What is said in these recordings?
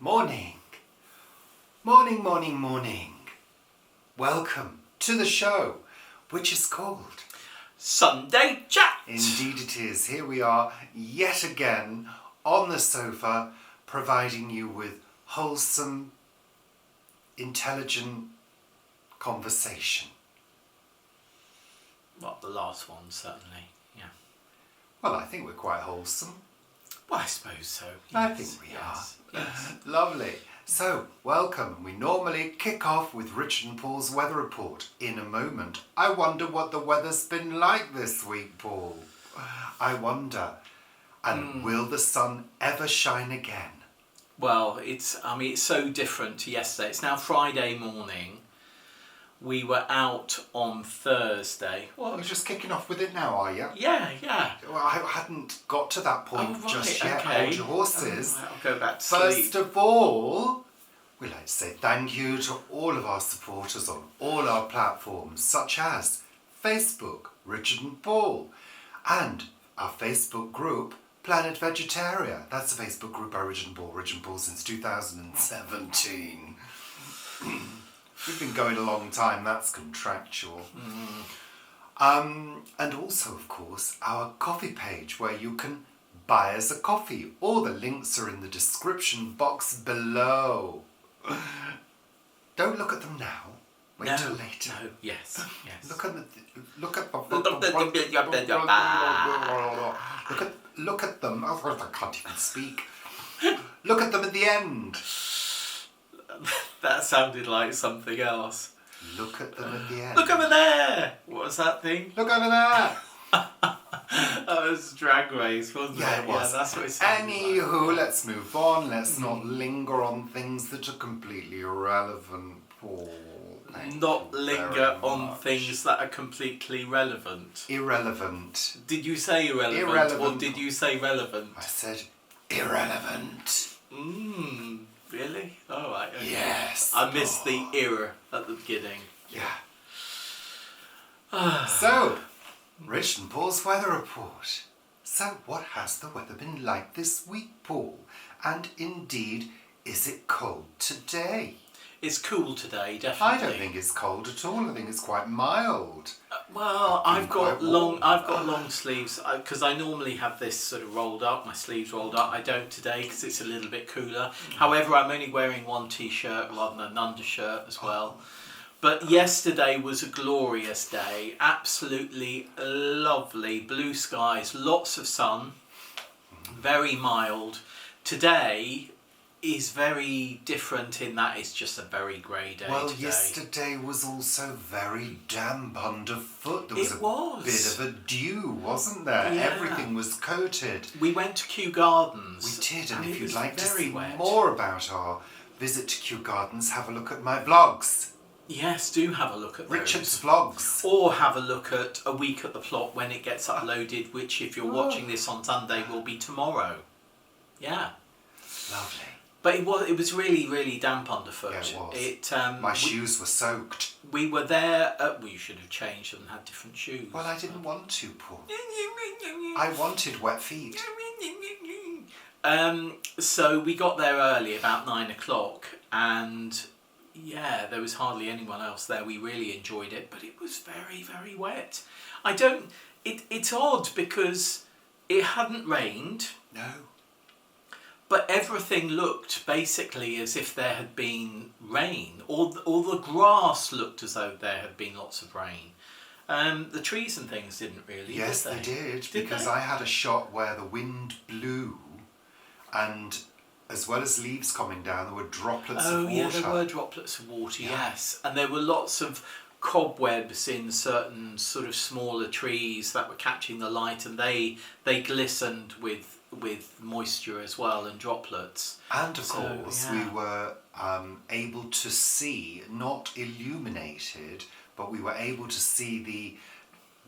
Morning. Morning, morning, morning. Welcome to the show, which is called Sunday Chat. Indeed it is. Here we are yet again on the sofa, providing you with wholesome, intelligent conversation. Well, the last one, certainly, yeah. Well, I think we're quite wholesome. Well, I suppose so. Yes, I think we are. Yes. Lovely. So, welcome. We normally kick off with Richard and Paul's weather report. In a moment, I wonder what the weather's been like this week, Paul. I wonder. And will the sun ever shine again? Well, it's so different to yesterday. It's now Friday morning. We were out on Thursday. Well, you're just kicking off with it now, are you? Yeah. Well, I hadn't got to that point just yet. Okay. Hold your horses. I'll go back to First sleep. of all, we'd like to say thank you to all of our supporters on all our platforms, such as Facebook, Richard and Paul, and our Facebook group, Planet Vegetaria. That's a Facebook group by Richard and Paul since 2017. We've been going a long time, that's contractual. And also, of course, our coffee page where you can buy us a coffee. All the links are in the description box below. Don't look at them now. Wait till later. No, yes. Look at them. Oh, I can't even speak. Look at them at the end. That sounded like something else. Look at them at the end. Look over there! What was that thing? Look over there. That was Drag Race, wasn't it? Yeah, it was. Yeah, that's what it sounded Anywho, like. let's move on. Let's not linger on things that are completely irrelevant, Paul. Not linger on things that are completely relevant. Irrelevant. Did you say irrelevant or did you say relevant? I said irrelevant. Really? All right. Okay. Yes. I missed the era at the beginning. Yeah. So, Rich and Paul's weather report. So, what has the weather been like this week, Paul? And indeed, is it cold today? It's cool today, definitely. I don't think it's cold at all. I think it's quite mild. Well, I've got warm. long sleeves because I normally have this sort of rolled up, my sleeves rolled up. I don't today because it's a little bit cooler. However, I'm only wearing one t-shirt rather than an undershirt as well. But yesterday was a glorious day, absolutely lovely, blue skies, lots of sun, very mild. Today is very different in that it's just a very grey day Well, today. yesterday was also very damp underfoot. There was It a was. bit of a dew, wasn't there? Yeah. Everything was coated. We went to Kew Gardens. We did, and it if you'd was like to very see wet. more about our visit to Kew Gardens, have a look at my vlogs. Yes, do have a look at those. Richard's vlogs. Or have a look at A Week at the Plot when it gets uploaded, which if you're watching this on Sunday will be tomorrow. Yeah. Lovely. But it was really, really damp underfoot. Yeah, it was. My shoes were soaked. We were there. We should have changed them and had different shoes. Well, I didn't want to, Paul. I wanted wet feet. So we got there early, about 9 o'clock, and yeah, there was hardly anyone else there. We really enjoyed it, but it was very, very wet. It's odd because it hadn't rained. No. But everything looked basically as if there had been rain, or the grass looked as though there had been lots of rain. The trees and things didn't really. Yes, did they did, because I had a shot where the wind blew, and as well as leaves coming down, there were droplets of water. Oh yeah, there were droplets of water. Yes, and there were lots of cobwebs in certain sort of smaller trees that were catching the light, and they glistened with moisture as well and droplets. And of course we were able to see, not illuminated, but we were able to see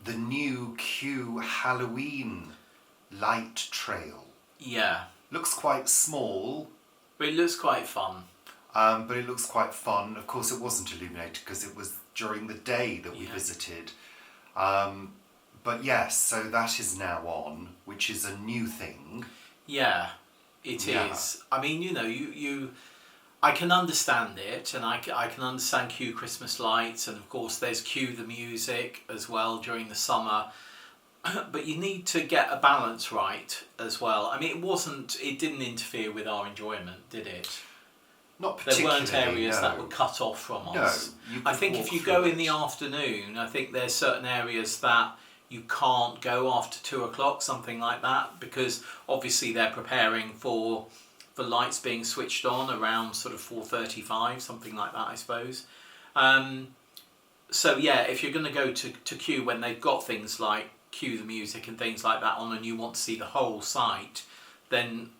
the new Kew Halloween light trail. Yeah. Looks quite small. But it looks quite fun. But it looks quite fun. Of course it wasn't illuminated because it was during the day that we visited. But yes, so that is now on, which is a new thing. Yeah. It Yeah. is. I mean, I can understand it, and I can understand cue Christmas lights, and of course there's cue the music as well during the summer. But you need to get a balance right as well. I mean, it didn't interfere with our enjoyment, did it? Not There particularly. weren't areas no. that were cut off from us. No, you I could think walk if you through go in it. the afternoon, I think there's certain areas that you can't go after 2 o'clock, something like that, because obviously they're preparing for lights being switched on around sort of 4:35, something like that, I suppose. So yeah, if you're going to go to queue when they've got things like cue the music and things like that on, and you want to see the whole site, then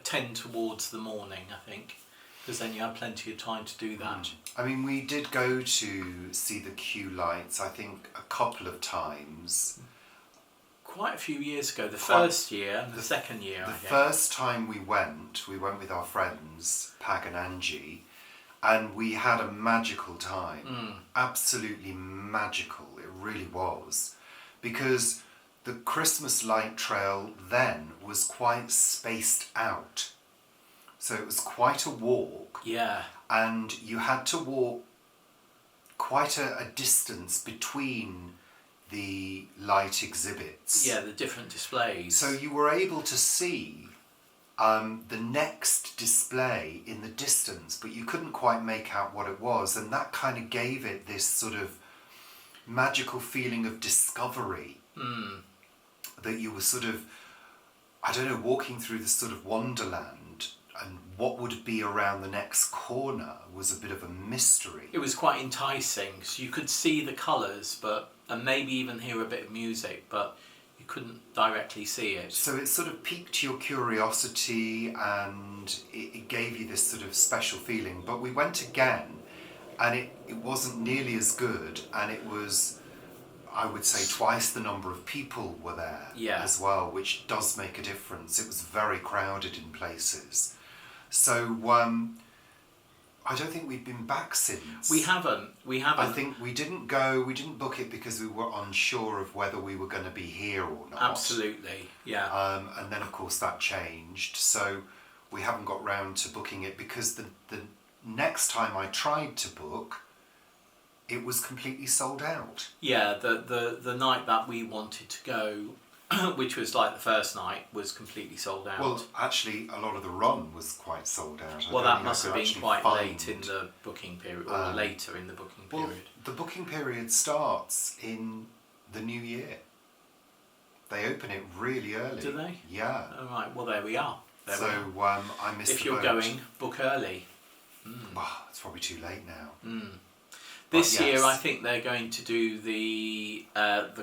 tend towards the morning, I think, because then you have plenty of time to do that. I mean, we did go to see the queue lights, I think, a couple of times. Quite a few years ago, the first year and the second year, The I think. first time we went with our friends, Pag and Angie, and we had a magical time. Absolutely magical, it really was. Because the Christmas light trail then was quite spaced out. So it was quite a walk, Yeah. and you had to walk quite a distance between the light exhibits. Yeah, the different displays. So you were able to see the next display in the distance, but you couldn't quite make out what it was, and that kind of gave it this sort of magical feeling of discovery. That you were sort of, I don't know, walking through this sort of wonderland, and what would be around the next corner was a bit of a mystery. It was quite enticing, so you could see the colours, and maybe even hear a bit of music, but you couldn't directly see it. So it sort of piqued your curiosity, and it gave you this sort of special feeling. But we went again, and it wasn't nearly as good, and it was, I would say, twice the number of people were there as well, which does make a difference. It was very crowded in places. So I don't think we've been back since. We haven't. I think we didn't book it because we were unsure of whether we were going to be here or not. Absolutely, yeah. And then of course that changed, so we haven't got round to booking it, because the next time I tried to book, it was completely sold out. Yeah, the night that we wanted to go, which was like the first night, was completely sold out. Well, actually, a lot of the run was quite sold out. Well, that must have been quite late in the booking period, or later in the booking period. Well, the booking period starts in the new year. They open it really early. Do they? Yeah. All right. Well, there we are. I missed if the you're boat. going, book early. Well, it's probably too late now. This But year, yes. I think they're going to do the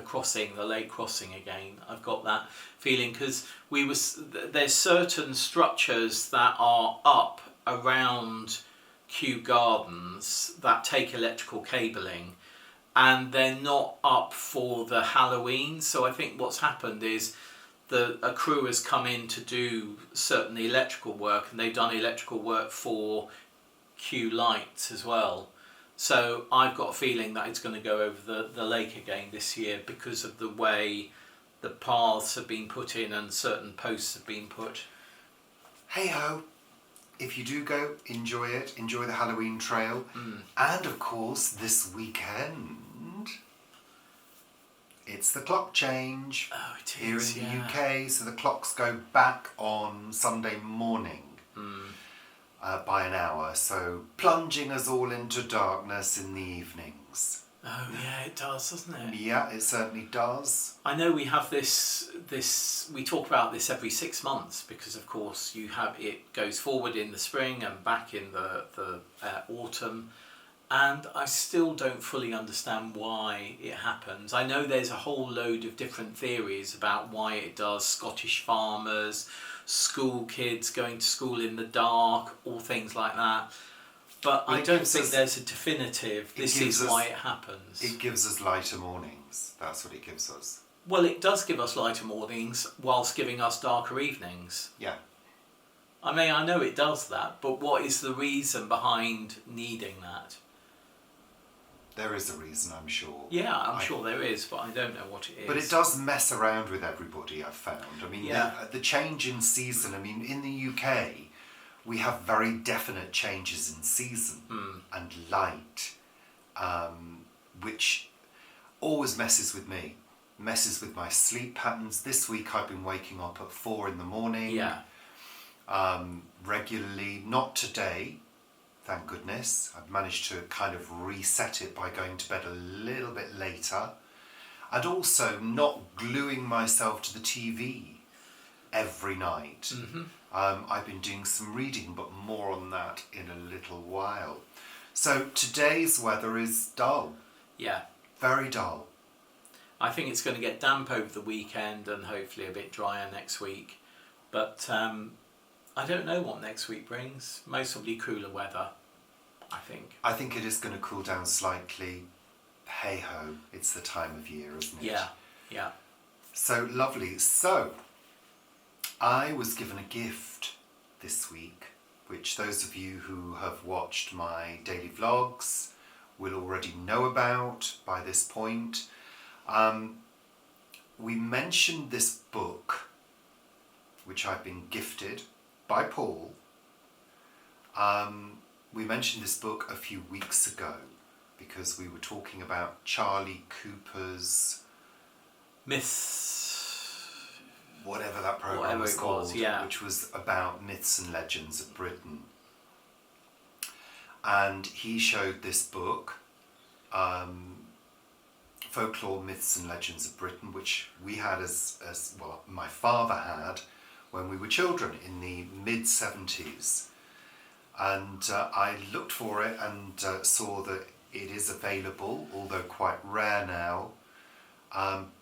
crossing, the lake crossing again. I've got that feeling, because there's certain structures that are up around Kew Gardens that take electrical cabling, and they're not up for the Halloween. So I think what's happened is a crew has come in to do certain electrical work, and they've done electrical work for Kew lights as well. So I've got a feeling that it's going to go over the lake again this year, because of the way the paths have been put in and certain posts have been put. Hey ho! If you do go, enjoy it. Enjoy the Halloween trail. And of course, this weekend, it's the clock change. Oh, it here is, in the yeah. UK. So the clocks go back on Sunday morning by an hour. So plunging us all into darkness in the evenings. Oh yeah, it does, doesn't it? Yeah, it certainly does. I know we have this. We talk about this every 6 months, because of course it goes forward in the spring and back in the autumn, and I still don't fully understand why it happens. I know there's a whole load of different theories about why it does. Scottish farmers, school kids going to school in the dark, all things like that. But Well, I it don't gives think us- there's a definitive, this gives is us- why it happens. It gives us lighter mornings. That's what it gives us. Well, it does give us lighter mornings whilst giving us darker evenings. Yeah. I mean, I know it does that, but what is the reason behind needing that? There is a reason, I'm sure. Yeah, I'm sure there is, but I don't know what it is. But it does mess around with everybody, I've found. I mean, Yeah. the change in season, I mean, in the UK, we have very definite changes in season and light, which always messes with me, messes with my sleep patterns. This week I've been waking up at 4 in the morning. Yeah. Regularly, not today, thank goodness. I've managed to kind of reset it by going to bed a little bit later, and also not gluing myself to the TV every night. I've been doing some reading, but more on that in a little while. So today's weather is dull, Yeah. very dull. I think it's going to get damp over the weekend and hopefully a bit drier next week. But I don't know what next week brings. Mostly cooler weather, I think. I think it is going to cool down slightly. Hey ho, it's the time of year, isn't it? Yeah, yeah. So lovely. So, I was given a gift this week, which those of you who have watched my daily vlogs will already know about by this point. We mentioned this book, which I've been gifted by Paul. We mentioned this book a few weeks ago because we were talking about Charlie Cooper's Myths. whatever that program Whatever was it called, was, yeah. which was about myths and legends of Britain. And he showed this book, Folklore, Myths and Legends of Britain, which we had as well, my father had when we were children in the mid-70s. And I looked for it and saw that it is available, although quite rare now,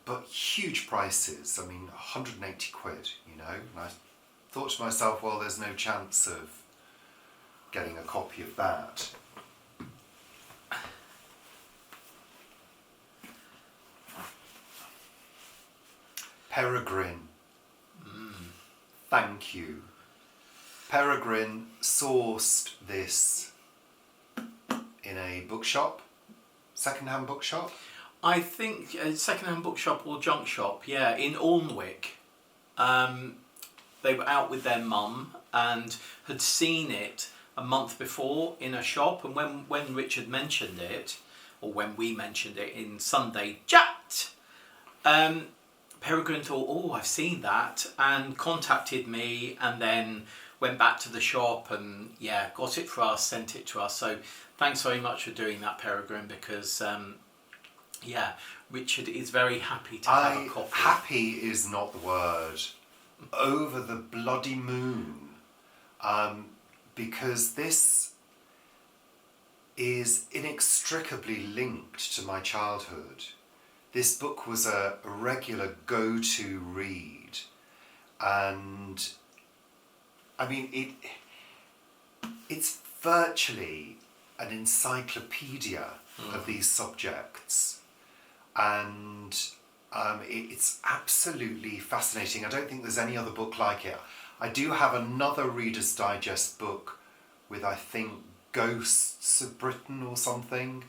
but huge prices. I mean, 180 quid, you know. And I thought to myself, well, there's no chance of getting a copy of that. Peregrine. Thank you. Peregrine sourced this in a bookshop, second-hand bookshop. I think a second-hand bookshop or junk shop, yeah, in Alnwick. They were out with their mum and had seen it a month before in a shop, and when Richard mentioned it, or when we mentioned it in Sunday Chat, Peregrine thought, oh, I've seen that, and contacted me, and then went back to the shop and, yeah, got it for us, sent it to us. So thanks very much for doing that, Peregrine, because, yeah, Richard is very happy to have a copy. Happy is not the word. Over the bloody moon. Because this is inextricably linked to my childhood. This book was a regular go-to read, and I mean it's virtually an encyclopedia of these subjects, and it's absolutely fascinating. I don't think there's any other book like it. I do have another Reader's Digest book with, I think, Ghosts of Britain or something,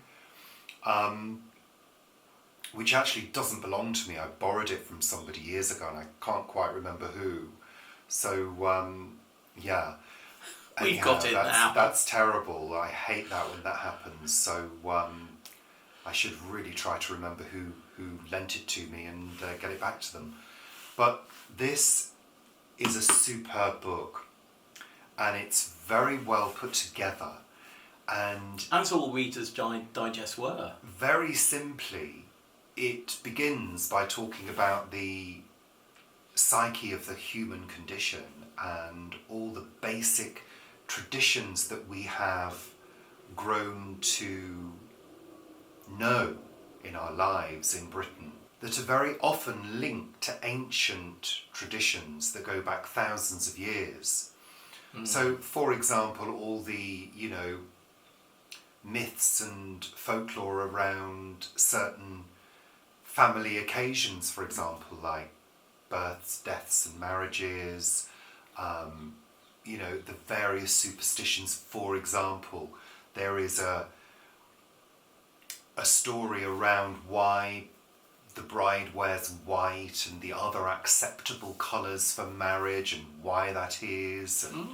which actually doesn't belong to me. I borrowed it from somebody years ago and I can't quite remember who. So, yeah. We've got it now. That's terrible. I hate that when that happens. So, I should really try to remember who lent it to me and get it back to them. But this is a superb book, and it's very well put together. And as all Reader's Digest were. Very simply, it begins by talking about the psyche of the human condition and all the basic traditions that we have grown to know in our lives in Britain, that are very often linked to ancient traditions that go back thousands of years. So, for example, all the, myths and folklore around certain family occasions, for example, like births, deaths and marriages, the various superstitions. For example, there is a story around why the bride wears white and the other acceptable colours for marriage and why that is, and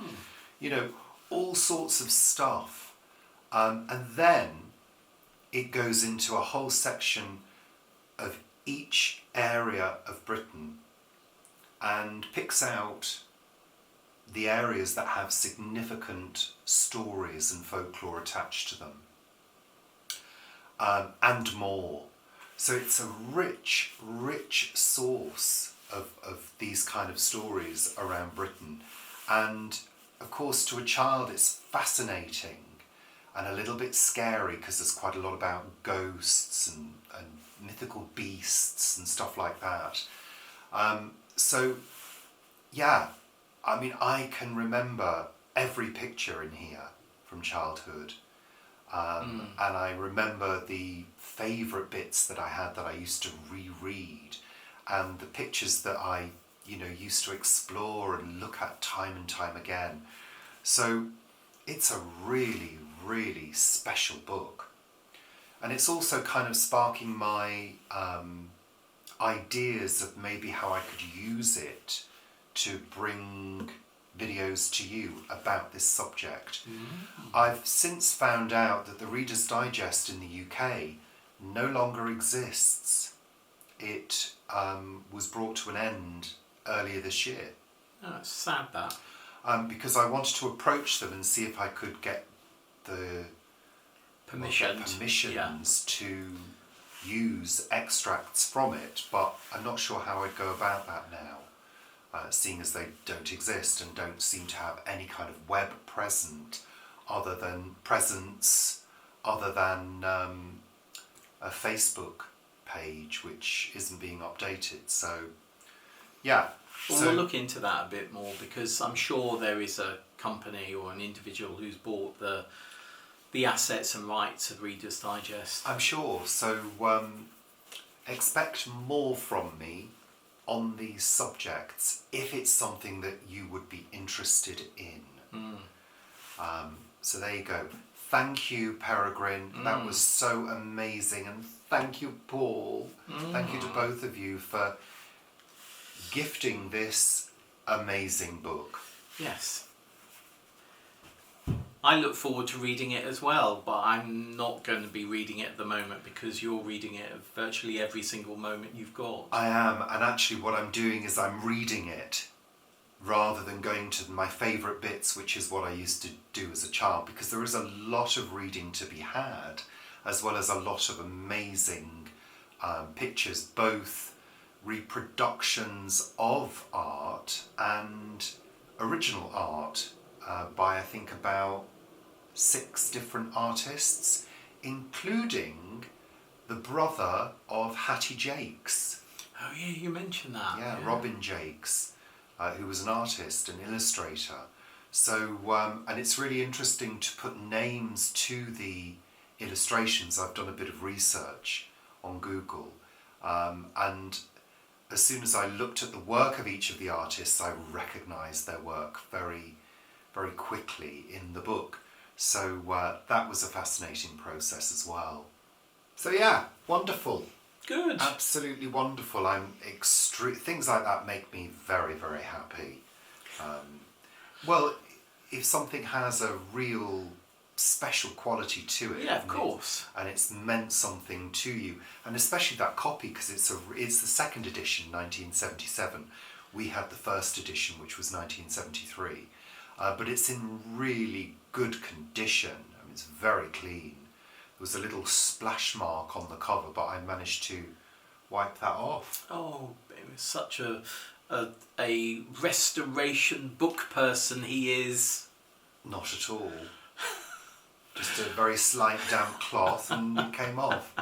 all sorts of stuff. And then it goes into a whole section of each area of Britain and picks out the areas that have significant stories and folklore attached to them, and more. So it's a rich, rich source of these kind of stories around Britain. And of course, to a child, it's fascinating and a little bit scary because there's quite a lot about ghosts and mythical beasts and stuff like that. So, yeah, I mean, I can remember every picture in here from childhood. And I remember the favourite bits that I had that I used to reread, and the pictures that I, used to explore and look at time and time again. So it's a really, really special book. And it's also kind of sparking my ideas of maybe how I could use it to bring videos to you about this subject. I've since found out that the Reader's Digest in the UK no longer exists. It was brought to an end earlier this year. Oh, it's sad that. Because I wanted to approach them and see if I could get the permissions to use extracts from it, but I'm not sure how I'd go about that now. Seeing as they don't exist and don't seem to have any kind of web presence other than a Facebook page which isn't being updated. So, yeah. Well, we'll look into that a bit more, because I'm sure there is a company or an individual who's bought the assets and rights of Reader's Digest. I'm sure. So expect more from me on these subjects if it's something that you would be interested in. So there you go. Thank you, Peregrine. That was so amazing. And thank you, Paul. Thank you to both of you for gifting this amazing book. Yes. I look forward to reading it as well, but I'm not going to be reading it at the moment because you're reading it at virtually every single moment you've got. I am, and actually what I'm doing is I'm reading it rather than going to my favourite bits, which is what I used to do as a child, because there is a lot of reading to be had, as well as a lot of amazing pictures, both reproductions of art and original art by I think about 6 different artists, including the brother of Hattie Jakes. Oh yeah, you mentioned that. Yeah, Robin Jakes, who was an artist and illustrator. So, and it's really interesting to put names to the illustrations. I've done a bit of research on Google, and as soon as I looked at the work of each of the artists, I recognised their work very, very quickly in the book. So that was a fascinating process as well. So yeah, wonderful. Good. Absolutely wonderful. Things like that make me very, very happy. Well, if something has a real special quality to it, Yeah, of course. and it's meant something to you, and especially that copy, because it's the second edition, 1977. We had the first edition, which was 1973, but it's in really good condition. I mean, it's very clean. There was a little splash mark on the cover, but I managed to wipe that off. Oh, it was such a restoration book person he is. Not at all. Just a very slight damp cloth and it came off.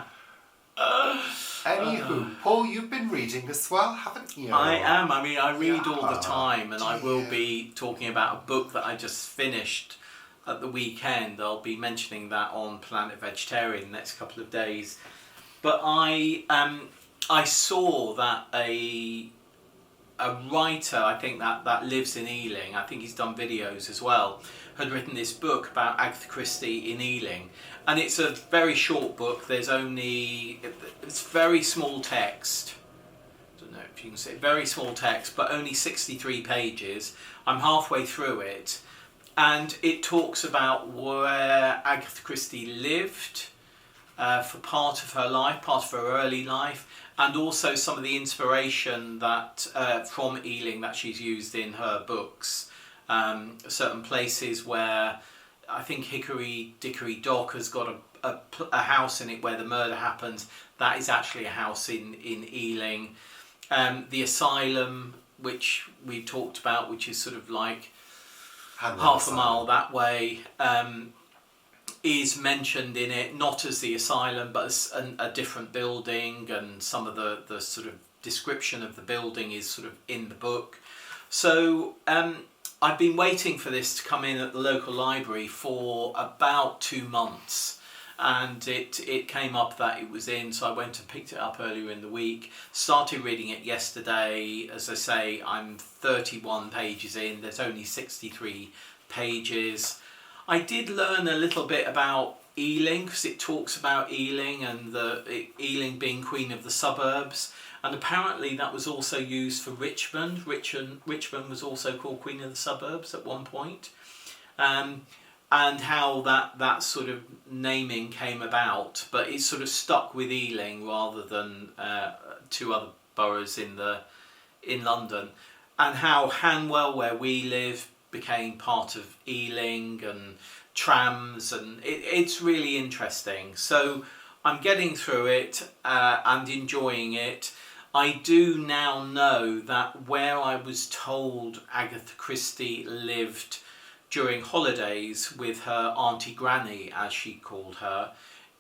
Anywho, Paul, you've been reading as well, haven't you? I am. I mean, I read all the Yeah, time, and I will dear. be talking about a book that I just finished at the weekend. I'll be mentioning that on Planet Vegetarian the next couple of days. But I saw that a a writer, I think that lives in Ealing. I think he's done videos as well. Had written this book about Agatha Christie in Ealing, and it's a very short book. It's very small text. I don't know if you can see, very small text, but only 63 pages. I'm halfway through it, and it talks about where Agatha Christie lived for part of her life, part of her early life, and also some of the inspiration that from Ealing that she's used in her books. Certain places where I think Hickory Dickory Dock has got a house in it where the murder happens. That is actually a house in Ealing. The asylum, which we talked about, which is sort of like half a mile that way, is mentioned in it, not as the asylum, but as a different building, and some of the sort of description of the building is sort of in the book. So I've been waiting for this to come in at the local library for about 2 months, and it came up that it was in, so I went and picked it up earlier in the week, started reading it yesterday. As I say, I'm 31 pages in, there's only 63 pages. I did learn a little bit about Ealing, because it talks about Ealing and Ealing being queen of the suburbs, and apparently that was also used for Richmond. Richmond was also called queen of the suburbs at one point, and how that sort of naming came about, but it sort of stuck with Ealing rather than 2 other boroughs in London, and how Hanwell, where we live, became part of Ealing, and trams, and it's really interesting. So I'm getting through it and enjoying it. I do now know that where I was told Agatha Christie lived during holidays with her Auntie Granny, as she called her,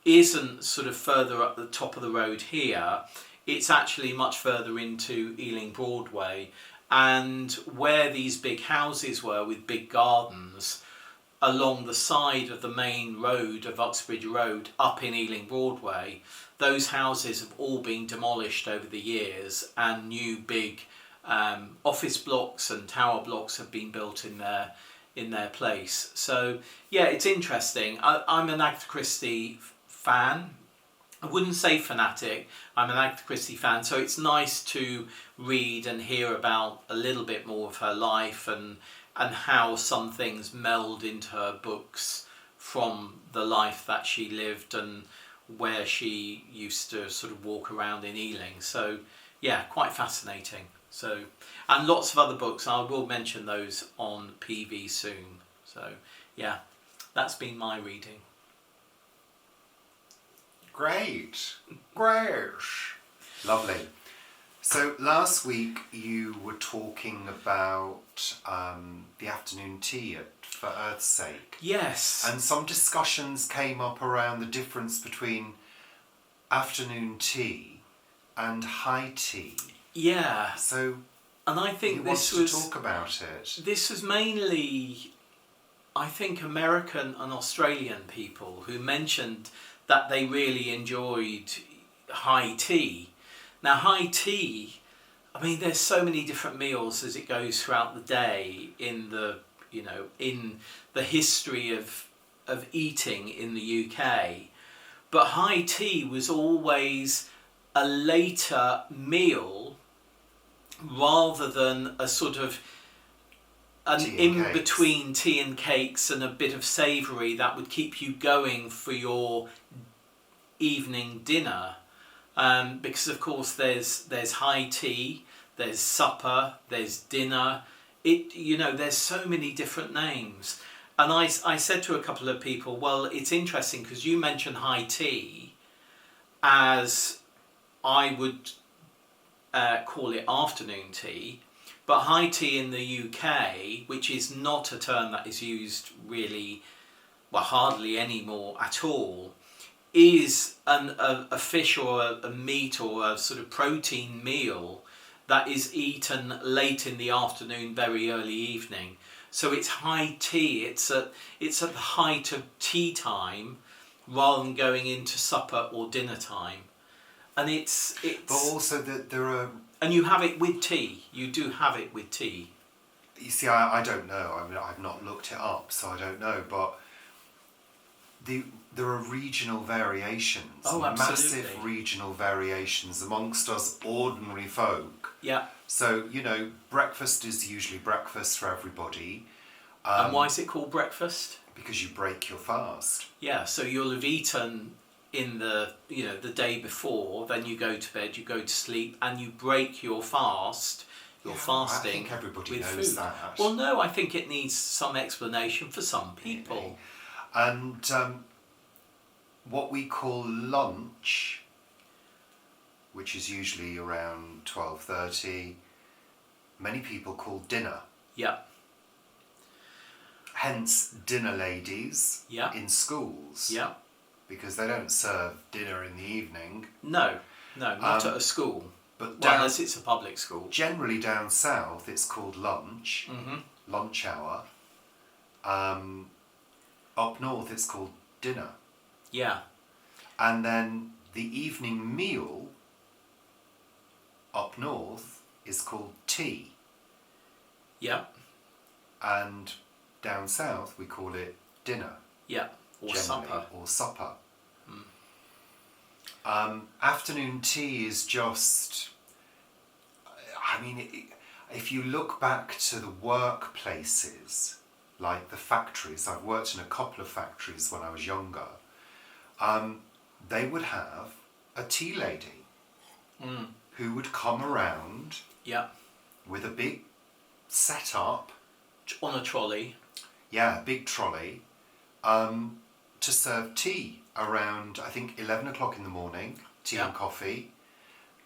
isn't sort of further up the top of the road here. It's actually much further into Ealing Broadway, and where these big houses were with big gardens along the side of the main road of Uxbridge Road up in Ealing Broadway, those houses have all been demolished over the years, and new big office blocks and tower blocks have been built in their place. So yeah, it's interesting. I'm an Agatha Christie fan. I wouldn't say fanatic. I'm an Agatha Christie fan, so it's nice to read and hear about a little bit more of her life, and how some things meld into her books from the life that she lived and where she used to sort of walk around in Ealing. So yeah, quite fascinating. So, and lots of other books, I will mention those on PV soon. So yeah, that's been my reading. Great. Lovely. So last week you were talking about the afternoon tea for Earth's sake. Yes. And some discussions came up around the difference between afternoon tea and high tea. Yeah. So, and I think this was to talk about it. This was mainly, I think, American and Australian people who mentioned that they really enjoyed high tea. Now, high tea, I mean, there's so many different meals as it goes throughout the day in the history of eating in the UK. But high tea was always a later meal rather than a sort of an in-between tea and cakes and a bit of savoury that would keep you going for your evening dinner. Because of course there's high tea, there's supper, there's dinner. There's so many different names. And I said to a couple of people, well, it's interesting because you mentioned high tea as I would call it afternoon tea, but high tea in the UK, which is not a term that is used really, well, hardly anymore at all, is a fish or a meat or a sort of protein meal that is eaten late in the afternoon, very early evening. So it's high tea. It's at the height of tea time rather than going into supper or dinner time. And it's but also that there are And you have it with tea. You do have it with tea. You see, I don't know. I mean, I've not looked it up, so I don't know. But there are regional variations, absolutely. massive regional variations amongst us ordinary folk. Yeah. So, breakfast is usually breakfast for everybody. And why is it called breakfast? Because you break your fast. Yeah, so you'll have eaten in the day before, then you go to bed, you go to sleep, and you break your fast. You're fasting. I think everybody with knows food. that. Well, no, I think it needs some explanation for some people. Really. And what we call lunch, which is usually around 12:30, many people call dinner. Yeah. Hence, dinner ladies in schools. Yeah. Because they don't serve dinner in the evening. No, not at a school. But unless it's a public school. Generally down south, it's called lunch, lunch hour. Up north, it's called dinner. Yeah. And then the evening meal up north is called tea. Yeah. And down south, we call it dinner. Yeah. Or supper. Or supper. Afternoon tea is just, I mean, if you look back to the workplaces, like the factories, I've worked in a couple of factories when I was younger, they would have a tea lady who would come around with a big setup. On a trolley. Yeah, a big trolley, to serve tea around, I think, 11 o'clock in the morning, tea and coffee,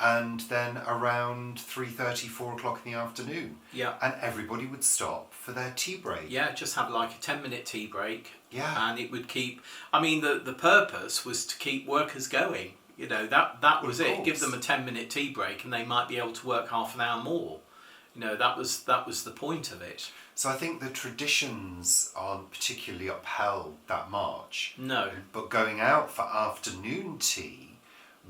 and then around 3:30, 4 o'clock in the afternoon. Yeah. And everybody would stop for their tea break. Yeah, just have like a 10-minute tea break. Yeah. And it would keep, I mean, the purpose was to keep workers going. That was it. Give them a 10-minute tea break and they might be able to work half an hour more. That was the point of it. So I think the traditions aren't particularly upheld that much. No. But going out for afternoon tea,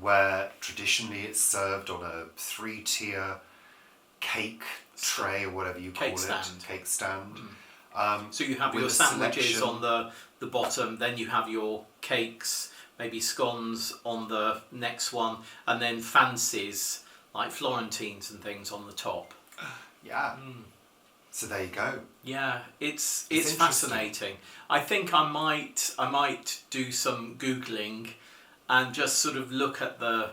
where traditionally it's served on a 3-tier cake tray or whatever you call it. Cake stand. So you have your sandwiches on the bottom, then you have your cakes, maybe scones on the next one, and then fancies like Florentines and things on the top. Yeah. So there you go. Yeah, it's fascinating. I think I might do some Googling and just sort of look at there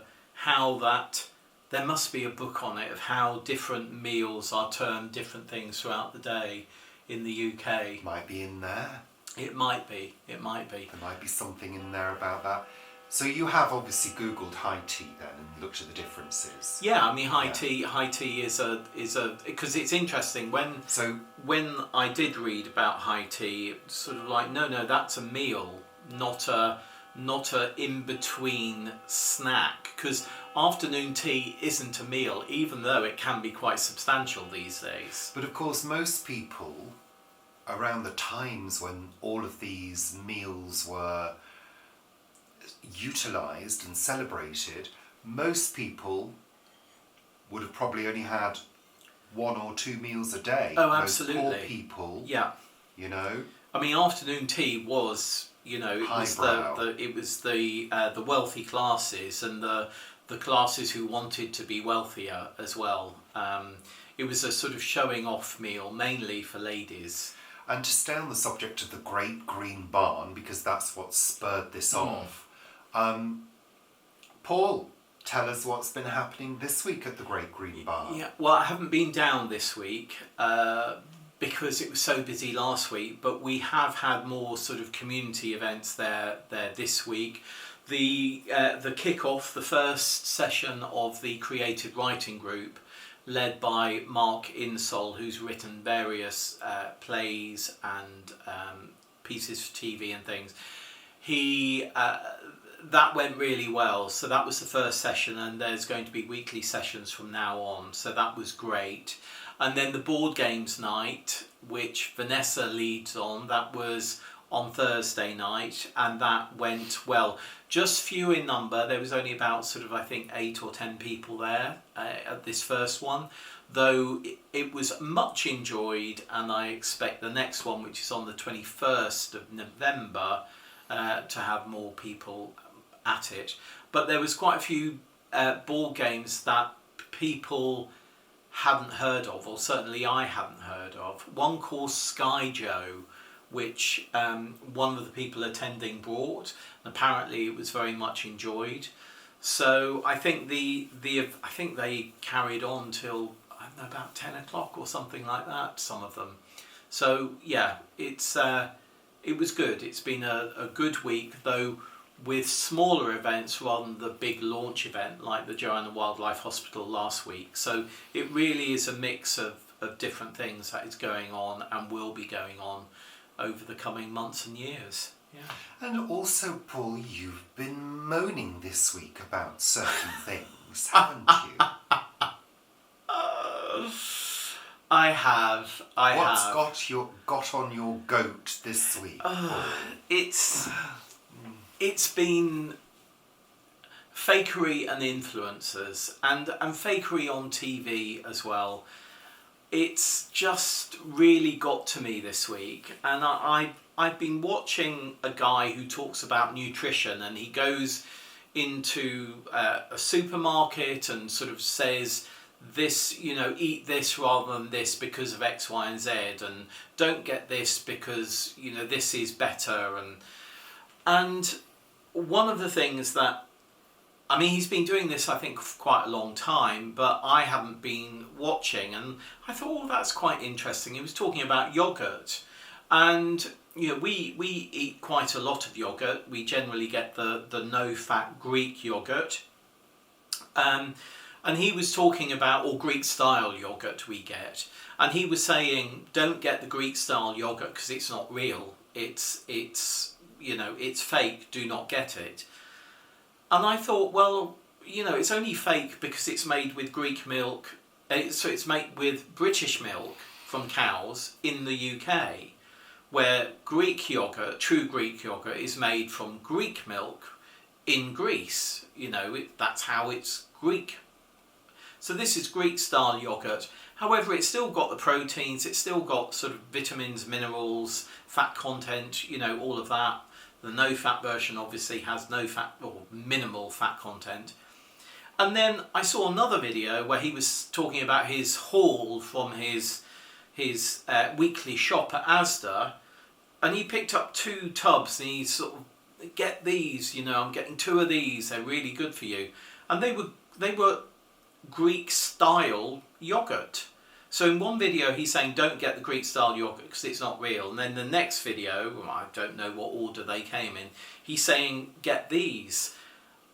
must be a book on it of how different meals are termed different things throughout the day in the UK. Might be in there. It might be. There might be something in there about that. So you have obviously Googled high tea then and looked at the differences. Yeah, I mean high tea is a because it's interesting when I did read about high tea, it's sort of like no, that's a meal, not a in between snack, because afternoon tea isn't a meal, even though it can be quite substantial these days. But of course most people around the times when all of these meals were utilised and celebrated, most people would have probably only had 1 or 2 meals a day. Oh, absolutely. Most poor people. Yeah. I mean, afternoon tea was, it was the wealthy classes and the classes who wanted to be wealthier as well. It was a sort of showing off meal, mainly for ladies. And to stay on the subject of the Great Green Barn, because that's what spurred this off, Paul, tell us what's been happening this week at the Great Green Barn. Yeah, well, I haven't been down this week because it was so busy last week, but we have had more sort of community events there this week. The kick-off, the first session of the creative writing group, led by Mark Insole, who's written various plays and pieces for TV and things. That went really well. So that was the first session, and there's going to be weekly sessions from now on. So that was great. And then the board games night, which Vanessa leads on, that was on Thursday night, and that went well. Just few in number. There was only about sort of, I think, 8 or 10 people there at this first one, though it was much enjoyed, and I expect the next one, which is on the 21st of November, to have more people at it. But there was quite a few board games that people hadn't heard of, or certainly I hadn't heard of. One called Sky Joe, which one of the people attending brought. Apparently it was very much enjoyed. So I think I think they carried on till, I don't know, about 10 o'clock or something like that, some of them. So yeah, it was good. It's been a good week, though, with smaller events rather than the big launch event like the Joanna Wildlife Hospital last week. So it really is a mix of different things that is going on and will be going on over the coming months and years. Yeah. And also, Paul, you've been moaning this week about certain things, haven't you? I have. What's got on your goat this week? It's been fakery and influencers, and fakery on TV as well. It's just really got to me this week, and I've been watching a guy who talks about nutrition, and he goes into a supermarket and sort of says, this, eat this rather than this because of X, Y, and Z, and don't get this because, this is better. And one of the things that, he's been doing this, I think, for quite a long time, but I haven't been watching, and I thought, that's quite interesting. He was talking about yogurt, and we eat quite a lot of yogurt. We generally get the no-fat Greek yogurt, and he was talking about, or Greek-style yogurt we get, and he was saying, don't get the Greek-style yogurt because it's not real. It's fake. Do not get it. And I thought, well, it's only fake because it's made with Greek milk. So it's made with British milk from cows in the UK, where Greek yogurt, true Greek yogurt, is made from Greek milk in Greece. That's how it's Greek. So this is Greek-style yogurt. However, it's still got the proteins. It's still got sort of vitamins, minerals, fat content. All of that. The no-fat version obviously has no fat or minimal fat content. And then I saw another video where he was talking about his haul from his weekly shop at Asda, and he picked up 2 tubs, and he sort of, get these, I'm getting 2 of these, they're really good for you. And they were Greek-style yogurt. So in one video he's saying don't get the Greek-style yogurt because it's not real, and then the next video, I don't know what order they came in, he's saying get these.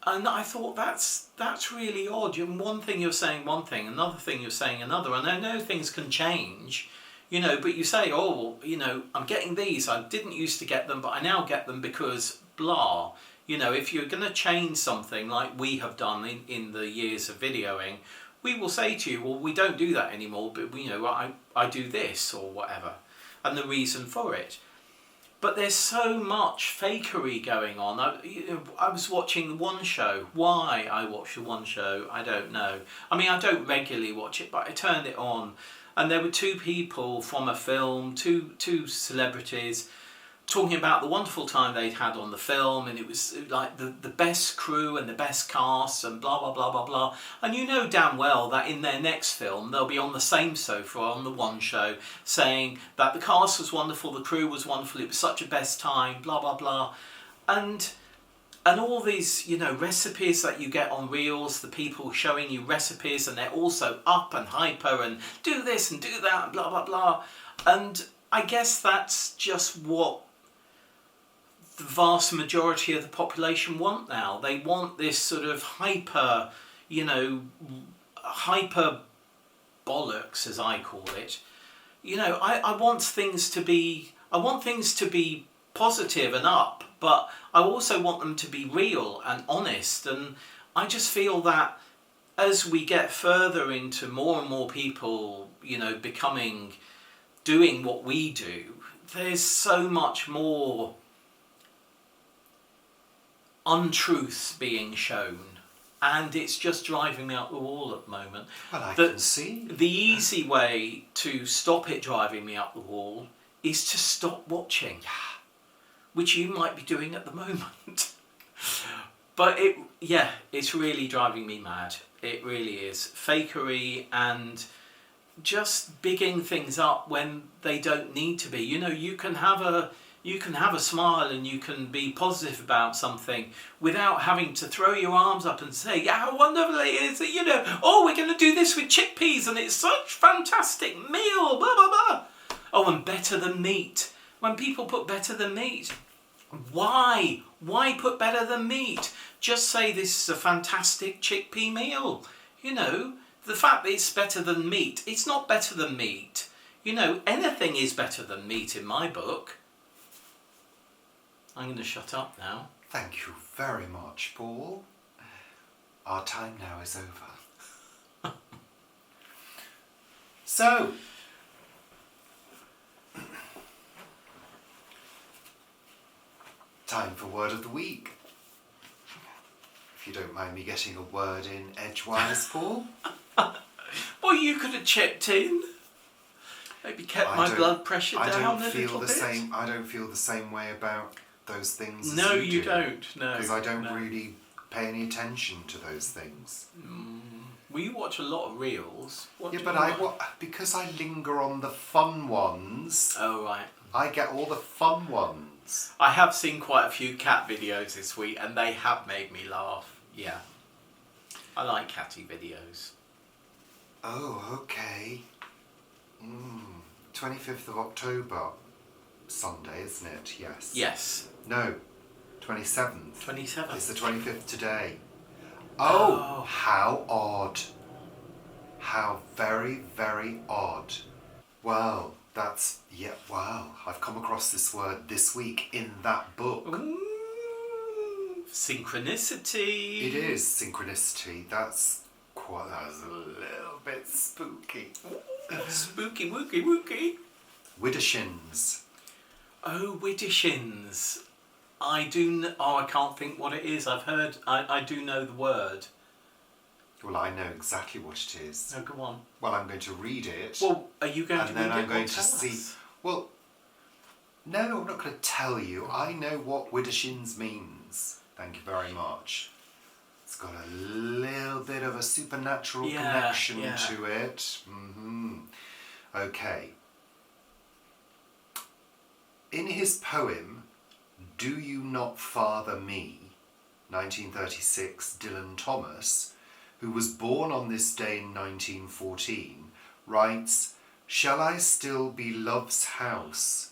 And I thought that's really odd. One thing you're saying one thing, another thing you're saying another, and I know things can change, but you say, I'm getting these, I didn't used to get them but I now get them because blah. If you're going to change something like we have done in the years of videoing, we will say to you, well, we don't do that anymore, but I do this or whatever, and the reason for it. But there's so much fakery going on. I was watching one show. Why I watch the one show, I don't know. I don't regularly watch it, but I turned it on, and there were 2 people from a film, two celebrities, talking about the wonderful time they'd had on the film, and it was like the best crew and the best cast and blah blah blah blah blah. And damn well that in their next film they'll be on the same sofa on the one show saying that the cast was wonderful, the crew was wonderful, it was such a best time, blah blah blah. And all these recipes that you get on reels, the people showing you recipes, and they're also up and hyper and do this and do that and blah blah blah. And I guess that's just what the vast majority of the population want now. They want this sort of hyper bollocks, as I call it. I want things to be positive and up, but I also want them to be real and honest. And I just feel that as we get further into more and more people, doing what we do, there's so much more untruths being shown, and it's just driving me up the wall at the moment. Well, I can see. The easy way to stop it driving me up the wall is to stop watching, which you might be doing at the moment. But it's really driving me mad. It really is. Fakery and just bigging things up when they don't need to be. You know, you can have a smile and you can be positive about something without having to throw your arms up and say, yeah, how wonderful it is, you know, oh, we're going to do this with chickpeas and it's such fantastic meal, blah, blah, blah. Oh, and better than meat. When people put better than meat, why? Why put better than meat? Just say this is a fantastic chickpea meal. You know, the fact that it's better than meat, it's not better than meat. You know, anything is better than meat in my book. I'm going to shut up now. Thank you very much, Paul. Our time now is over. So, time for word of the week. If you don't mind me getting a word in edgewise, Paul. Well, you could have chipped in. Maybe kept my blood pressure down a little bit. I don't feel the same way about those things. No, as you do. Don't. No, because I don't really pay any attention to those things. Well, you watch a lot of reels. Because I linger on the fun ones. Oh right. I get all the fun ones. I have seen quite a few cat videos this week, and they have made me laugh. Yeah, I like catty videos. Oh, okay. 25th of October. Sunday, isn't it? Yes. Yes. No, 27th. 27th. It's the 25th today. Oh, how odd. How very, very odd. Well, I've come across this word this week in that book. Ooh, synchronicity. It is synchronicity. That's a little bit spooky. Spooky, wooky, wooky. Widdershins. Oh, Widdershins. I can't think what it is. I've heard, I do know the word. Well, I know exactly what it is. Oh, go on. Well, I'm going to read it. Well, are you going to read it? And then I'm going to tell see. us? Well, no, I'm not going to tell you. I know what Widdershins means. Thank you very much. It's got a little bit of a supernatural connection to it. Okay. In his poem, Do You Not Father Me, 1936, Dylan Thomas, who was born on this day in 1914, writes, Shall I still be love's house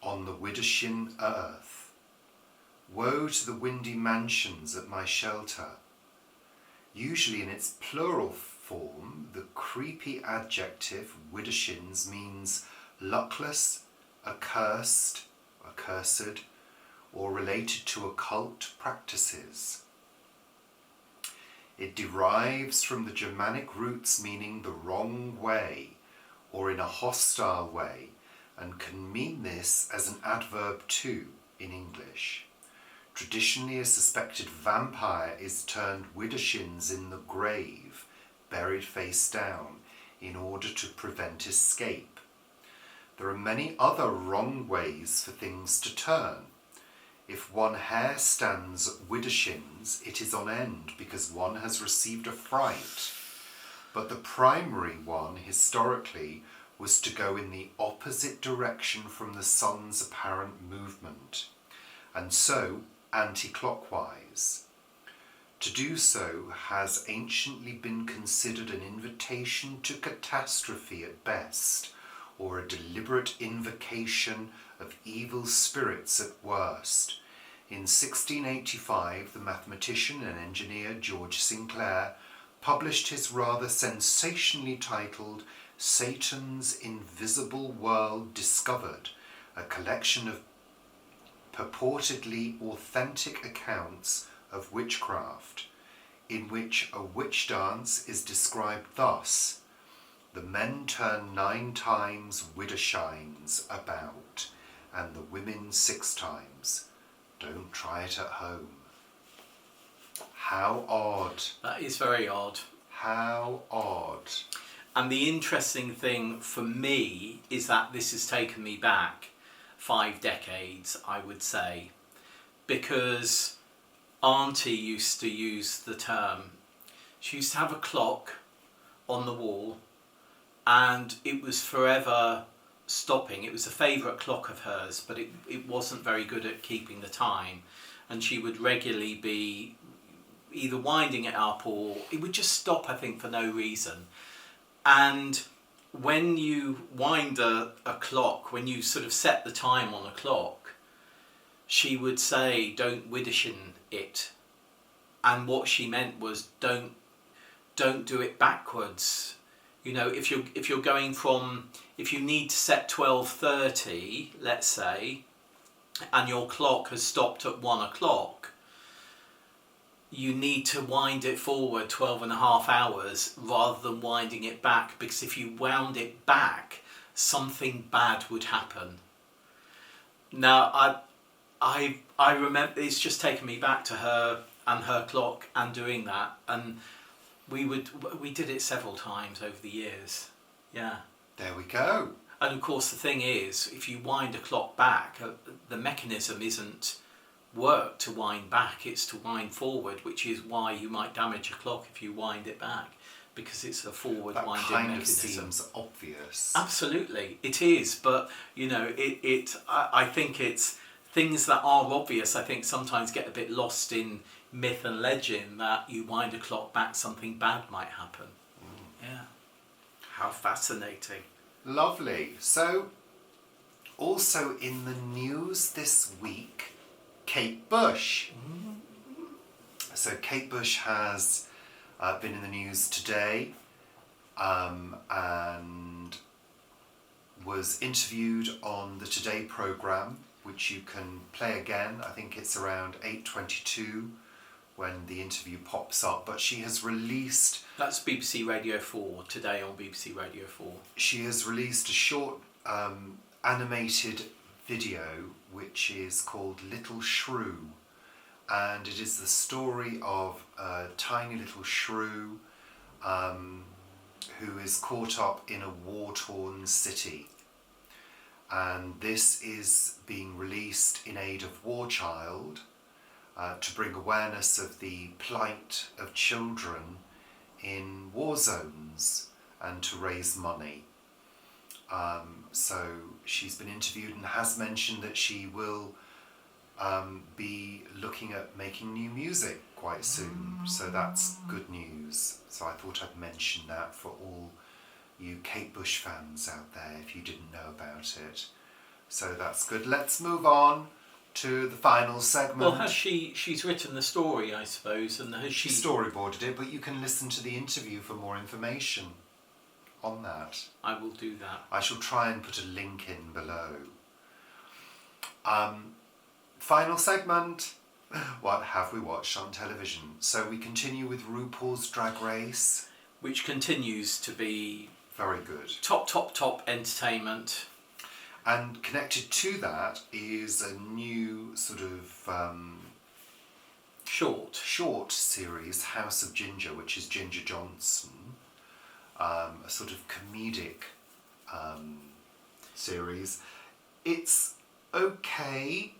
on the Widdershin earth? Woe to the windy mansions at my shelter. Usually in its plural form, the creepy adjective Widdershins means luckless, accursed, or related to occult practices. It derives from the Germanic roots meaning the wrong way or in a hostile way, and can mean this as an adverb too in English. Traditionally, a suspected vampire is turned widdershins in the grave, buried face down, in order to prevent escape. There are many other wrong ways for things to turn. If one hair stands widdershins, it is on end because one has received a fright. But the primary one, historically, was to go in the opposite direction from the sun's apparent movement, and so anti-clockwise. To do so has anciently been considered an invitation to catastrophe at best, or a deliberate invocation of evil spirits at worst. In 1685, the mathematician and engineer George Sinclair published his rather sensationally titled Satan's Invisible World Discovered, a collection of purportedly authentic accounts of witchcraft, in which a witch dance is described thus: The men turn 9 times widdershines about, and the women 6 times. Don't try it at home. How odd. That is very odd. How odd. And the interesting thing for me is that this has taken me back 5 decades, I would say, because Auntie used to use the term. She used to have a clock on the wall, and it was forever stopping. It was a favourite clock of hers, but it wasn't very good at keeping the time, and she would regularly be either winding it up or it would just stop, I think, for no reason. And when you wind a clock, when you sort of set the time on a clock, she would say, don't widdershin it. And what she meant was don't do it backwards. You know, if you're going from, if you need to set 12:30, let's say, and your clock has stopped at 1 o'clock, you need to wind it forward 12 and a half hours rather than winding it back, because if you wound it back, something bad would happen. Now, I remember, it's just taken me back to her and her clock and doing that, and we did it several times over the years. Yeah. There we go. And of course the thing is, if you wind a clock back, the mechanism isn't work to wind back, it's to wind forward, which is why you might damage a clock if you wind it back, because it's a forward that winding kind mechanism. of seems obvious. Absolutely, it is, but you know, I think it's things that are obvious, I think sometimes get a bit lost in myth and legend, that you wind a clock back, something bad might happen. Yeah. How fascinating. Lovely. So, also in the news this week, Kate Bush. So Kate Bush has been in the news today and was interviewed on the Today programme, which you can play again. I think it's around 8:22 when the interview pops up, but she has released... That's BBC Radio 4, today on BBC Radio 4. She has released a short animated video which is called Little Shrew, and it is the story of a tiny little shrew who is caught up in a war-torn city. And this is being released in aid of War Child, to bring awareness of the plight of children in war zones and to raise money. So she's been interviewed and has mentioned that she will be looking at making new music quite soon. So that's good news. So I thought I'd mention that for all you Kate Bush fans out there if you didn't know about it. So that's good. Let's move on to the final segment. Well, has she's written the story, I suppose, and has she storyboarded it, but you can listen to the interview for more information on that. I will do that. I shall try and put a link in below. Final segment. What have we watched on television? So we continue with RuPaul's Drag Race, which continues to be very good. Top entertainment. And connected to that is a new sort of short series, House of Ginger, which is Ginger Johnson, a sort of comedic series. It's okay.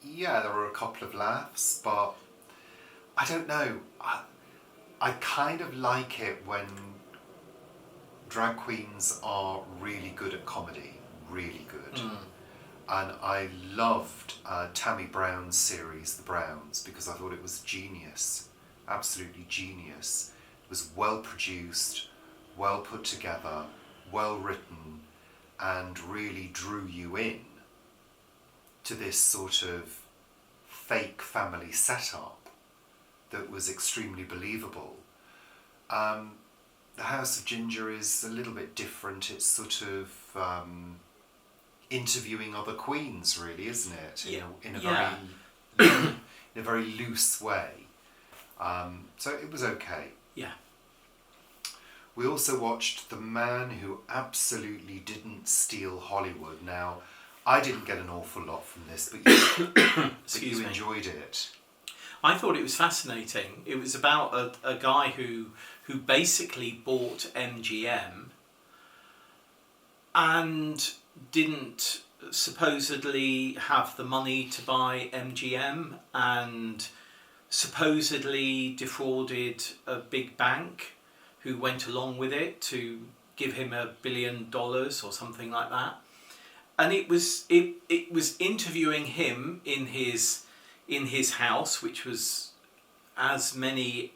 Yeah, there are a couple of laughs, but I don't know. I kind of like it when drag queens are really good at comedy, really good. And I loved Tammy Brown's series, The Browns, because I thought it was genius, absolutely genius. It was well produced, well put together, well written, and really drew you in to this sort of fake family setup that was extremely believable. The House of Ginger is a little bit different. It's sort of interviewing other queens, really, isn't it? In a very loose way. So it was okay. Yeah. We also watched The Man Who Absolutely Didn't Steal Hollywood. Now, I didn't get an awful lot from this, but you enjoyed it. I thought it was fascinating. It was about a guy who basically bought MGM and didn't supposedly have the money to buy MGM and supposedly defrauded a big bank who went along with it to give him $1 billion or something like that. And it was interviewing him in his house, which was, as many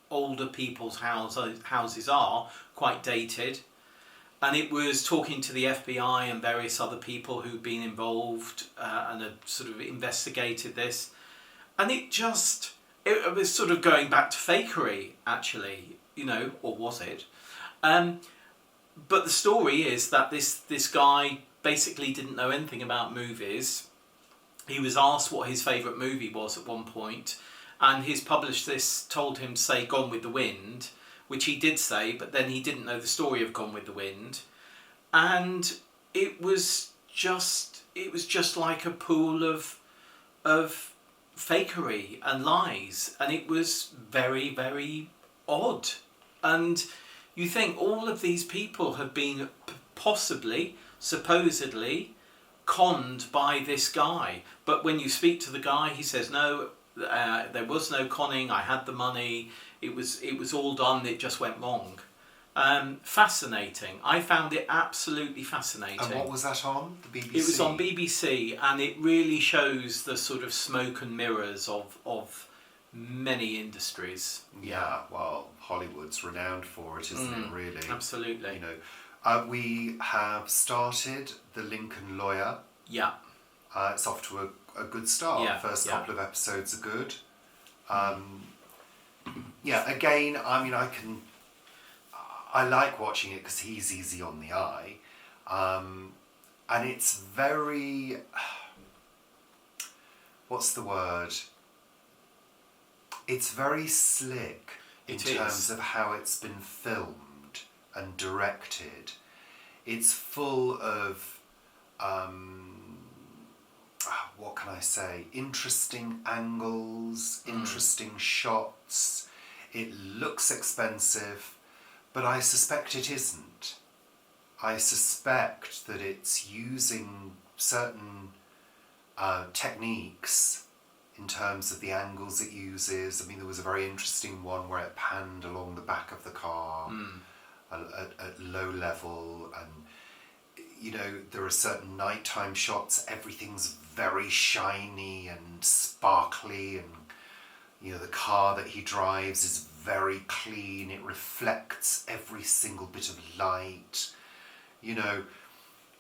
older people's houses are, quite dated. And it was talking to the FBI and various other people who'd been involved and had sort of investigated this. And it was sort of going back to Fakery, actually, or was it? But the story is that this guy basically didn't know anything about movies. He was asked what his favourite movie was at one point, and his publicist told him to say Gone with the Wind, which he did say, but then he didn't know the story of Gone with the Wind. And it was just like a pool of fakery and lies, and it was very, very odd. And you think all of these people have been possibly, supposedly, conned by this guy. But when you speak to the guy, he says, no, there was no conning, I had the money, it was all done, it just went wrong. Fascinating. I found it absolutely fascinating. And what was that on? The BBC? It was on BBC, and it really shows the sort of smoke and mirrors of many industries. Yeah, well, Hollywood's renowned for it, isn't it, really? Absolutely. We have started The Lincoln Lawyer. Yeah. It's off to a good start. Yeah, First yeah. couple of episodes are good. Again, I like watching it because he's easy on the eye. And it's very, what's the word? It's very slick in terms of how it's been filmed and directed. It's full of, what can I say, interesting angles, interesting shots. It looks expensive, but I suspect it isn't. I suspect that it's using certain techniques in terms of the angles it uses. I mean, there was a very interesting one where it panned along the back of the car at low level, and there are certain nighttime shots. Everything's very shiny and sparkly, and the car that he drives is very clean. It reflects every single bit of light.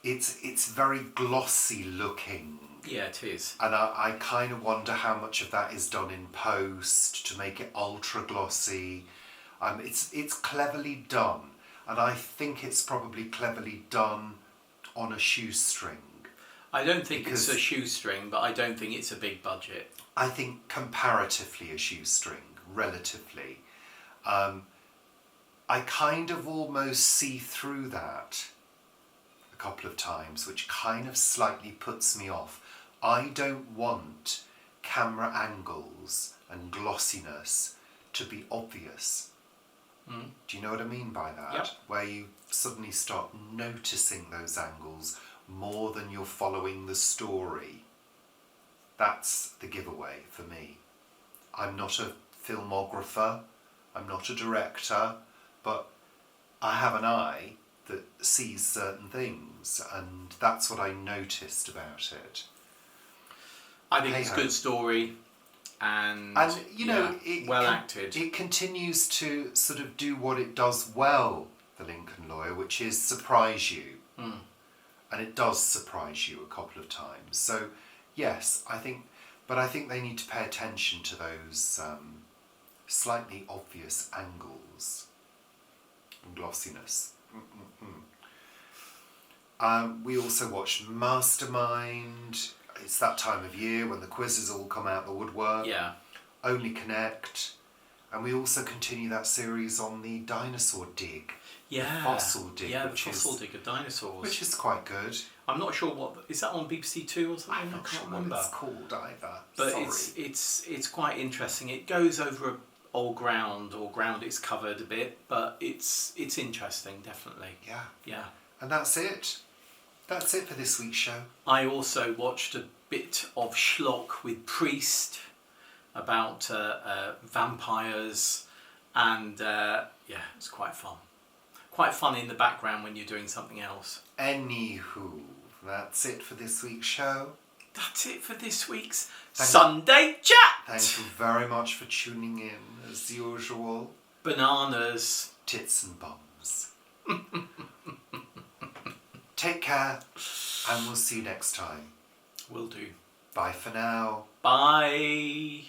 It's very glossy looking. Yeah, it is. And I kind of wonder how much of that is done in post to make it ultra glossy. It's cleverly done, and I think it's probably cleverly done on a shoestring. I don't think it's a shoestring, but I don't think it's a big budget. I think comparatively a shoestring, relatively. I kind of almost see through that a couple of times, which kind of slightly puts me off. I don't want camera angles and glossiness to be obvious. Do you know what I mean by that? Yep. Where you suddenly start noticing those angles more than you're following the story. That's the giveaway for me. I'm not a filmographer, I'm not a director, but I have an eye that sees certain things, and that's what I noticed about it. I think it's a good story, and well acted. It continues to sort of do what it does well, The Lincoln Lawyer, which is surprise you. And it does surprise you a couple of times. So, yes, I think they need to pay attention to those slightly obvious angles and glossiness. We also watched Mastermind. It's that time of year when the quizzes all come out the woodwork. Yeah. Only Connect. And we also continue that series on the dinosaur dig. Yeah. Fossil dig. Yeah, the fossil dig of dinosaurs. Which is quite good. I'm not sure is that on BBC Two or something? I'm not sure remember. what it's called either. But Sorry. it's quite interesting. It goes over old ground or ground it's covered a bit, but it's interesting, definitely. Yeah. Yeah. And that's it. That's it for this week's show. I also watched a bit of schlock with Priest about vampires, and it's quite fun. Quite fun in the background when you're doing something else. Anywho, that's it for this week's show. That's it for this week's Sunday Chat. Thank you very much for tuning in, as usual. Bananas. Tits and bums. Take care, and we'll see you next time. Will do. Bye for now. Bye.